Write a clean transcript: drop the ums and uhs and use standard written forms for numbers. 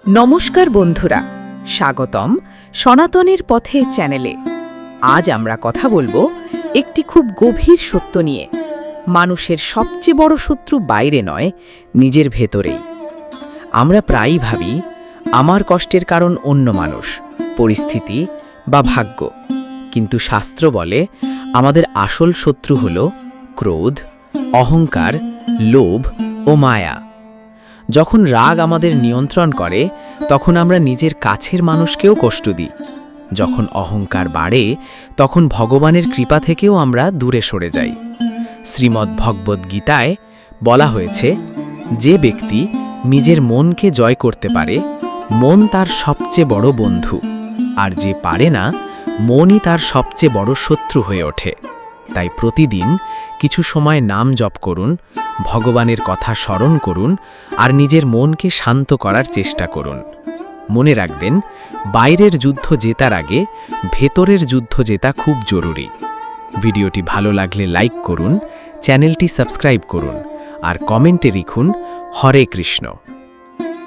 নমস্কার বন্ধুরা, স্বাগতম সনাতনের পথে চ্যানেলে। আজ আমরা কথা বলবো একটি খুব গভীর সত্য নিয়ে। মানুষের সবচেয়ে বড় শত্রু বাইরে নয়, নিজের ভেতরেই। আমরা প্রায়ই ভাবি আমার কষ্টের কারণ অন্য মানুষ, পরিস্থিতি বা ভাগ্য। কিন্তু শাস্ত্র বলে আমাদের আসল শত্রু হল ক্রোধ, অহংকার, লোভ ও মায়া। যখন রাগ আমাদের নিয়ন্ত্রণ করে তখন আমরা নিজের কাছের মানুষকেও কষ্ট দিই। যখন অহংকার বাড়ে তখন ভগবানের কৃপা থেকেও আমরা দূরে সরে যাই। শ্রীমদ্ ভগবদ্ গীতায় বলা হয়েছে, যে ব্যক্তি নিজের মনকে জয় করতে পারে, মন তার সবচেয়ে বড় বন্ধু, আর যে পারে না, মনই তার সবচেয়ে বড় শত্রু হয়ে ওঠে। তাই প্রতিদিন কিছু সময় নাম জপ করুন, ভগবানের কথা স্মরণ করুন আর নিজের মনকে শান্ত করার চেষ্টা করুন। মনে রাখবেন, বাইরের যুদ্ধ জেতার আগে ভেতরের যুদ্ধ জেতা খুব জরুরি। ভিডিওটি ভালো লাগলে লাইক করুন, চ্যানেলটি সাবস্ক্রাইব করুন আর কমেন্টে লিখুন হরে কৃষ্ণ।